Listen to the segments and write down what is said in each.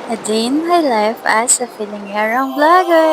A day in my life as a Filingherong vlogger!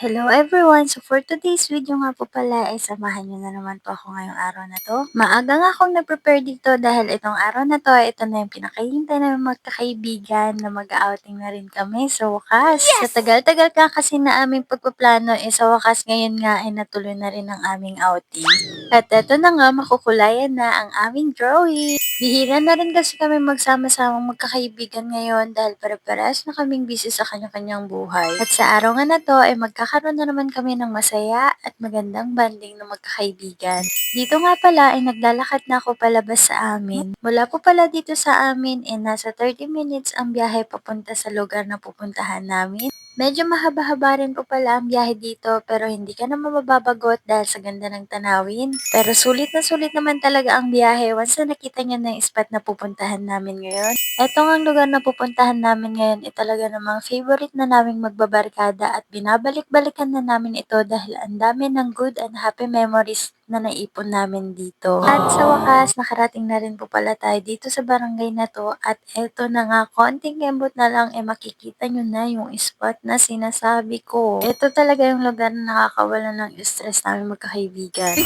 Hello everyone! So for today's video nga po pala ay samahan nyo na naman po ako ngayong araw na to. Maaga nga akong nag-prepare dito dahil itong araw na to ay ito na yung pinakahihintay namin magkakaibigan na mag-outing na rin kami sa wakas. Yes! Sa tagal-tagal ka kasi na aming pagpaplano sa wakas ngayon nga ay natuloy na rin ang aming outing. At eto na nga makukulayan na ang aming drawing. Bihira na rin kasi kami magsama-samang magkakaibigan ngayon dahil pare-parehas na kaming busy sa kanya-kanyang buhay. At sa araw nga na to ay magkakaroon na naman kami ng masaya at magandang banding ng magkakaibigan. Dito nga pala ay naglalakad na ako palabas sa amin. Mula po pala dito sa amin ay nasa 30 minutes ang biyahe papunta sa lugar na pupuntahan namin. Medyo mahaba-haba rin po pala ang biyahe dito pero hindi ka na mababagot dahil sa ganda ng tanawin. Pero sulit na sulit naman talaga ang biyahe once na nakita nyo na yung spot na pupuntahan namin ngayon. Eto ang lugar na pupuntahan namin ngayon ay talaga namang favorite na naming magbabarkada at binabalik-balikan na namin ito dahil ang dami ng good and happy memories na naipon namin dito. At sa wakas, nakarating na rin po pala tayo dito sa barangay na to at eto na nga, konting kembot na lang makikita nyo na yung spot na sinasabi ko. Ito talaga yung lugar na nakakawala ng stress namin magkakaibigan.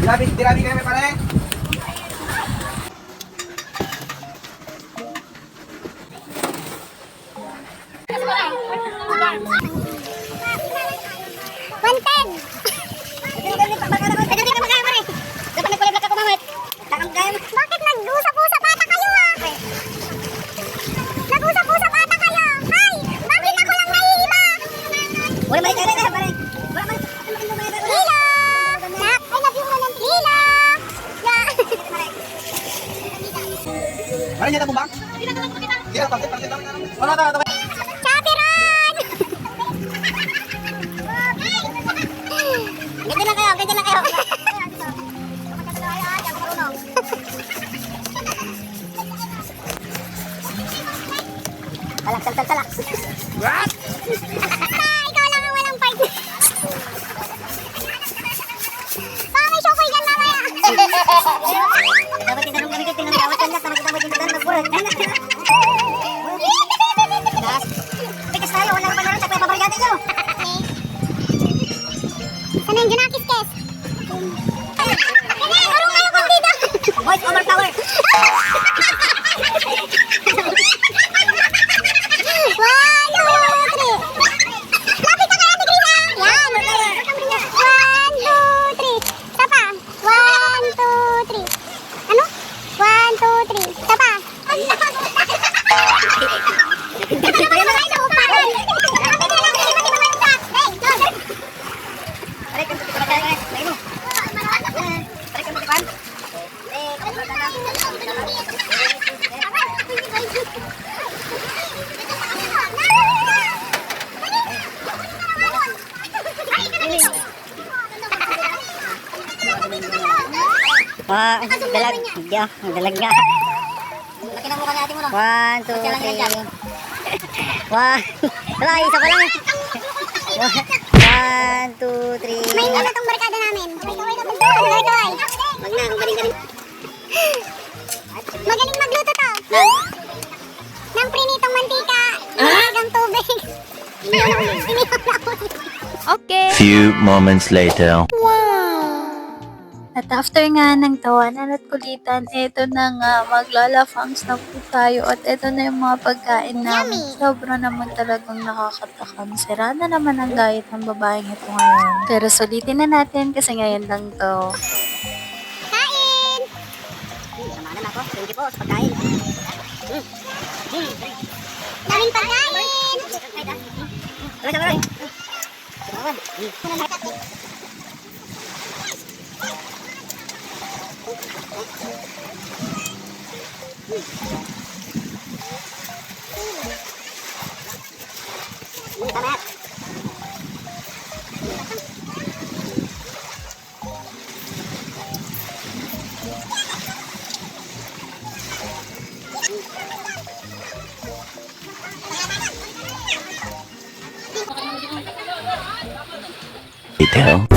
Dirabi kami pare. Bakit nag-usap-usap ata kayo ha? Nag-usap-usap ata kayo? Ay! Bakit ako lang nahihiba? Wala may kare na pare. Lilo! Nak, I love you naman. Lilo! Yeah. Pare niya ta bumbang? Iya, pansit. Wala ta. Chaperon! Ganyan lang kayo. Talak. What? Ikaw lang ang walang part. Baka may shokoy dyan mamaya. Dapat tinanong kami kay tinanong awat lang sama kita magtindan magburat. Tikas tayo, wala pa naman sa pabarigate nyo. Sana yung Junakis Kes? Karong kayo kong dito. Voice over tower. One, two, three. Lapit ka kaya, Tigrina. Yan. One, two, three. Tapa. One, two, three. Ano? One, two, three. Tapa. Dalag nga. Laki ng mukha ni ate mo lang. 1, 2, 3. Wala, isa pa lang. 1, 2, 3. May ano tong barkada namin? Kaway. Magaling. Magaling magluto to. Ng prinitong mantika. Ng tubig. Inihaw na uli. Okay! Few moments later. At after nga ng tawanan at kulitan, eto na nga, maglalafangs na po tayo at eto na yung mga pagkain namin. Yummy! Sobra naman talagang nakakatakam. Sira na naman ang diet ng babaeng ito ngayon. Pero sulitin na natin kasi ngayon lang to. Kain! Samahan ako. Thank you po sa pagkain. Daming pagkain! Tuloy. Later.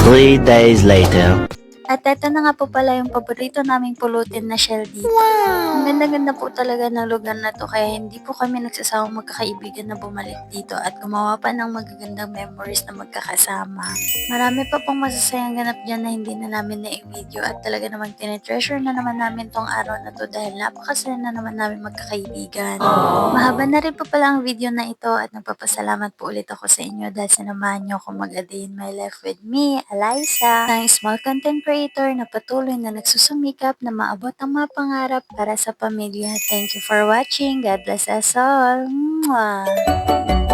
3 days later. At eto na nga po pala yung paborito naming pulutin na shell dito. Ang ganda-ganda po talaga ng lugar na to kaya hindi po kami nagsasawang magkakaibigan na bumalik dito at gumawa pa ng magagandang memories na magkakasama. Marami pa pong masasayang ganap dyan na hindi na namin na-video at talaga namang tinetreasure na naman namin tong araw na to dahil napakasaya na naman namin magkakaibigan. Mahaba na rin po pala ang video na ito at nagpapasalamat po ulit ako sa inyo dahil sinamahan nyo ako mag-a day in my life with me, Eliza, ng small content creator na patuloy na nagsusumikap na maabot ang mga pangarap para sa pamilya. Thank you for watching. God bless us all. Mwah!